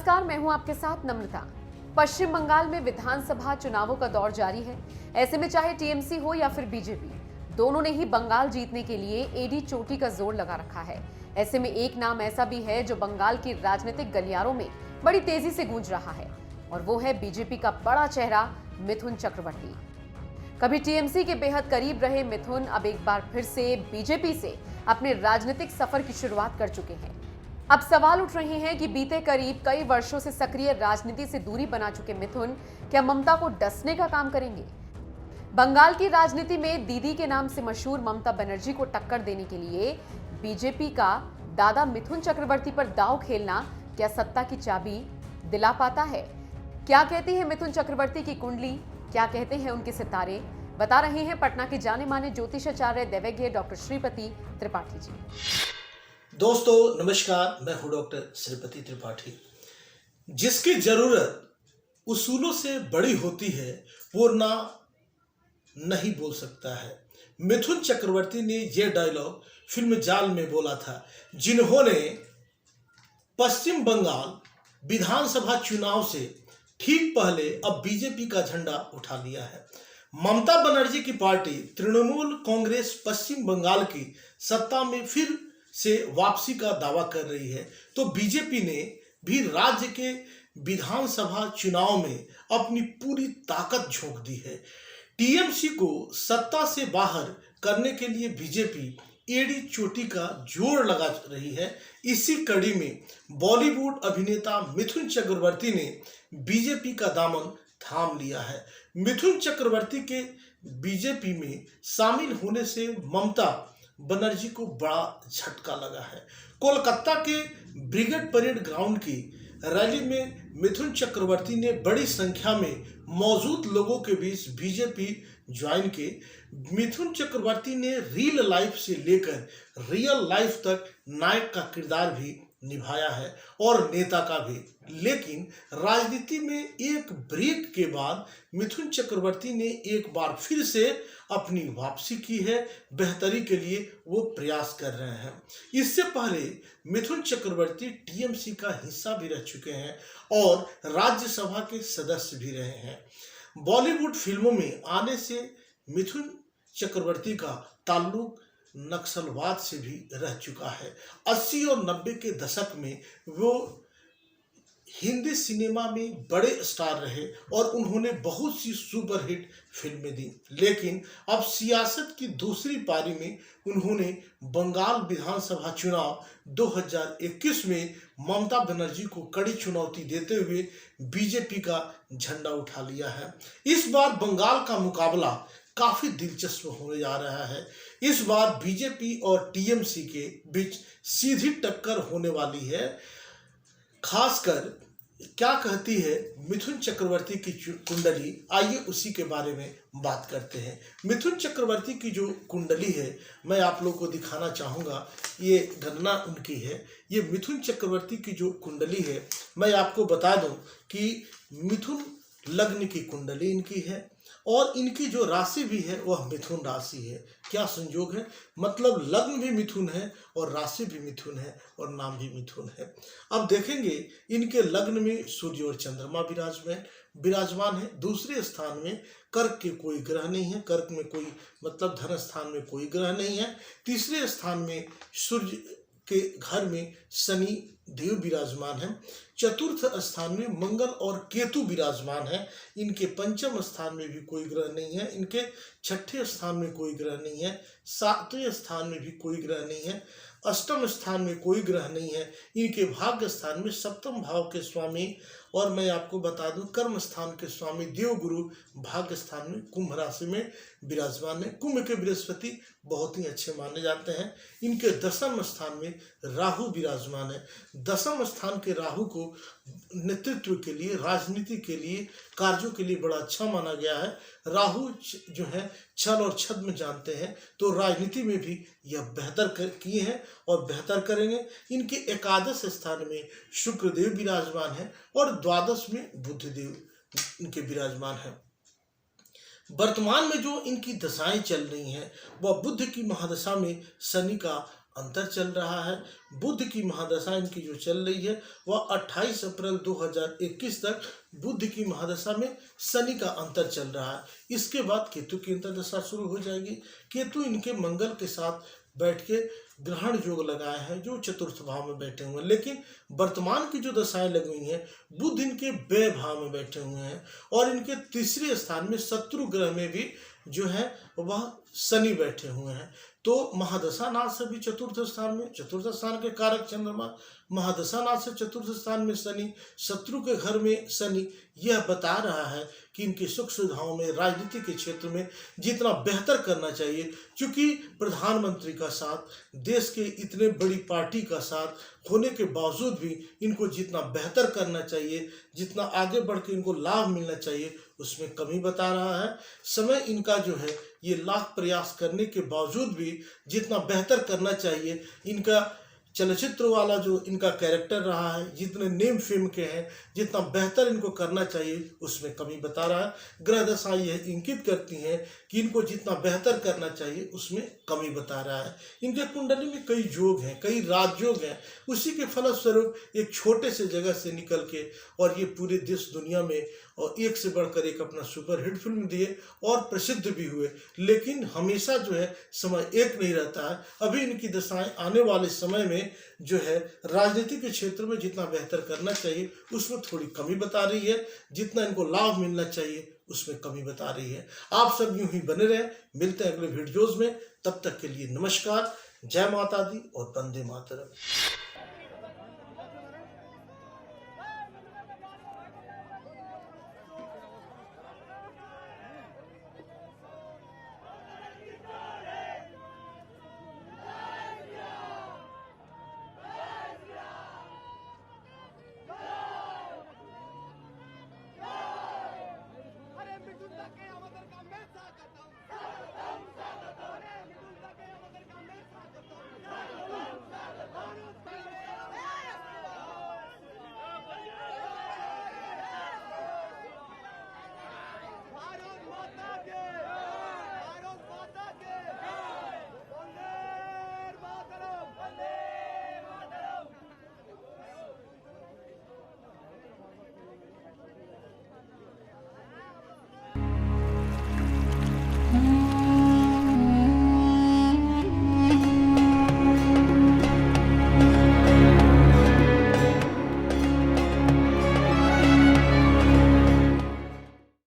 नमस्कार, मैं हूं आपके साथ नम्रता। पश्चिम बंगाल में विधानसभा चुनावों का दौर जारी है। ऐसे में चाहे टीएमसी हो या फिर बीजेपी, दोनों ने ही बंगाल जीतने के लिए एडी चोटी का जोर लगा रखा है। ऐसे में एक नाम ऐसा भी है जो बंगाल की राजनीतिक गलियारों में बड़ी तेजी से गूंज रहा है, और वो है बीजेपी का बड़ा चेहरा मिथुन चक्रवर्ती। कभी टीएमसी के बेहद करीब रहे मिथुन अब एक बार फिर से बीजेपी से अपने राजनीतिक सफर की शुरुआत कर चुके हैं। अब सवाल उठ रहे हैं कि बीते करीब कई वर्षों से सक्रिय राजनीति से दूरी बना चुके मिथुन क्या ममता को डसने का काम करेंगे। बंगाल की राजनीति में दीदी के नाम से मशहूर ममता बनर्जी को टक्कर देने के लिए बीजेपी का दादा मिथुन चक्रवर्ती पर दांव खेलना क्या सत्ता की चाबी दिला पाता है। क्या कहती है मिथुन चक्रवर्ती की कुंडली, क्या कहते हैं उनके सितारे, बता रहे हैं पटना के जाने माने ज्योतिषाचार्य दैवज्ञ डॉक्टर श्रीपति त्रिपाठी जी। दोस्तों नमस्कार, मैं हूं डॉक्टर श्रीपति त्रिपाठी। जिसकी जरूरत उसूलों से बड़ी होती है वो ना नहीं बोल सकता है। मिथुन चक्रवर्ती ने यह डायलॉग फिल्म जाल में बोला था, जिन्होंने पश्चिम बंगाल विधानसभा चुनाव से ठीक पहले अब बीजेपी का झंडा उठा लिया है। ममता बनर्जी की पार्टी तृणमूल कांग्रेस पश्चिम बंगाल की सत्ता में फिर से वापसी का दावा कर रही है, तो बीजेपी ने भी राज्य के विधानसभा चुनाव में अपनी पूरी ताकत झोंक दी है। टीएमसी को सत्ता से बाहर करने के लिए बीजेपी एड़ी चोटी का जोर लगा रही है। इसी कड़ी में बॉलीवुड अभिनेता मिथुन चक्रवर्ती ने बीजेपी का दामन थाम लिया है। मिथुन चक्रवर्ती के बीजेपी में शामिल होने से ममता बनर्जी को बड़ा झटका लगा है। कोलकाता के ब्रिगेड परेड ग्राउंड की रैली में मिथुन चक्रवर्ती ने बड़ी संख्या में मौजूद लोगों के बीच बीजेपी ज्वाइन की। मिथुन चक्रवर्ती ने रियल लाइफ से लेकर रियल लाइफ तक नायक का किरदार भी निभाया है और नेता का भी, लेकिन राजनीति में एक ब्रेक के बाद मिथुन चक्रवर्ती ने एक बार फिर से अपनी वापसी की है। बेहतरी के लिए वो प्रयास कर रहे हैं। इससे पहले मिथुन चक्रवर्ती टीएमसी का हिस्सा भी रह चुके हैं और राज्यसभा के सदस्य भी रहे हैं। बॉलीवुड फिल्मों में आने से मिथुन चक्रवर्ती का ताल्लुक नक्सलवाद से भी रह चुका है। 80 और 90 के दशक में वो हिंदी सिनेमा में बड़े स्टार रहे और उन्होंने बहुत सी सुपरहिट फिल्में दी, लेकिन अब सियासत की दूसरी पारी में उन्होंने बंगाल विधानसभा चुनाव 2021 में ममता बनर्जी को कड़ी चुनौती देते हुए बीजेपी का झंडा उठा लिया है। इस बार बंगाल का मुकाबला काफी दिलचस्प होने जा रहा है। इस बार बीजेपी और टीएमसी के बीच सीधी टक्कर होने वाली है। खासकर क्या कहती है मिथुन चक्रवर्ती की कुंडली, आइए उसी के बारे में बात करते हैं। मिथुन चक्रवर्ती की जो कुंडली है मैं आप लोगों को दिखाना चाहूँगा। ये गणना उनकी है। ये मिथुन चक्रवर्ती की जो कुंडली है, मैं आपको बता दूं कि मिथुन लग्न की कुंडली इनकी है और इनकी जो राशि भी है वह मिथुन राशि है। क्या संयोग है, मतलब लग्न भी मिथुन है और राशि भी मिथुन है और नाम भी मिथुन है। अब देखेंगे इनके लग्न में सूर्य और चंद्रमा विराजमान है। दूसरे स्थान में कर्क के कोई ग्रह नहीं है, कर्क में कोई मतलब धन स्थान में कोई ग्रह नहीं है। तीसरे स्थान में सूर्य के घर में शनि देव विराजमान है। चतुर्थ स्थान में मंगल और केतु विराजमान है। इनके पंचम स्थान में भी कोई ग्रह नहीं है। इनके छठे स्थान में कोई ग्रह नहीं है। सातवें स्थान में भी कोई ग्रह नहीं है। अष्टम स्थान में कोई ग्रह नहीं है। इनके भाग्य स्थान में सप्तम भाव के स्वामी और मैं आपको बता दूं कर्म स्थान के स्वामी देवगुरु भाग्य स्थान में कुंभ राशि में विराजमान है। कुंभ के बृहस्पति बहुत ही अच्छे माने जाते हैं। इनके दसम स्थान में राहु विराजमान है। दसम स्थान के राहु को नेतृत्व के लिए, राजनीति के लिए, कार्यों के लिए बड़ा अच्छा माना गया है। राहु जो है छल और छद्म जानते हैं, तो राजनीति में भी यह बेहतर किए हैं और बेहतर करेंगे। इनके एकादश स्थान में शुक्रदेव विराजमान है और द्वादश में बुधदेव इनके विराजमान है। वर्तमान में जो इनकी दशाएं चल रही हैं वह बुध की महादशा में शनि का अंतर चल रहा है। बुध की महादशा इनकी जो चल रही है वह 28 अप्रैल 2021 तक बुध की महादशा में शनि का अंतर चल रहा है। इसके बाद केतु की अंतर्दशा शुरू हो जाएगी। केतु इनके मंगल के साथ बैठ के ग्रहण योग लगाए हैं जो चतुर्थ भाव में बैठे हुए हैं, लेकिन वर्तमान की जो दशाएं लगी हुई हैं बुध इनके व्यय भाव में बैठे हुए हैं और इनके तीसरे स्थान में शत्रु ग्रह में भी जो है वह शनि बैठे हुए हैं। तो महादशा नाथ से भी चतुर्थ स्थान में, चतुर्थ स्थान के कारक चंद्रमा, महादशा नाथ से चतुर्थ स्थान में शनि, शत्रु के घर में शनि, यह बता रहा है कि इनकी सुख सुविधाओं में, राजनीति के क्षेत्र में जितना बेहतर करना चाहिए, क्योंकि प्रधानमंत्री का साथ, देश के इतने बड़ी पार्टी का साथ होने के बावजूद भी इनको जितना बेहतर करना चाहिए, जितना आगे बढ़ के इनको लाभ मिलना चाहिए, उसमें कमी बता रहा है। समय इनका जो है ये लाख प्रयास करने के बावजूद भी जितना बेहतर करना चाहिए, इनका चलचित्र वाला जो इनका कैरेक्टर रहा है, जितने नेम फिल्म के हैं, जितना बेहतर इनको करना चाहिए उसमें कमी बता रहा है। ग्रह दशा यह इंगित करती हैं कि इनको जितना बेहतर करना चाहिए उसमें कमी बता रहा है। इनके कुंडली में कई योग हैं, कई राजयोग हैं, उसी के फलस्वरूप एक छोटे से जगह से निकल के और ये पूरे देश दुनिया में और एक से बढ़कर एक अपना सुपरहिट फिल्म दिए और प्रसिद्ध भी हुए। लेकिन हमेशा जो है समय एक नहीं रहता है। अभी इनकी दशाएं आने वाले समय में जो है राजनीति के क्षेत्र में जितना बेहतर करना चाहिए उसमें थोड़ी कमी बता रही है, जितना इनको लाभ मिलना चाहिए उसमें कमी बता रही है। आप सब यूं ही बने रहें, मिलते हैं अगले वीडियोज में। तब तक के लिए नमस्कार, जय माता दी और वंदे मातरम।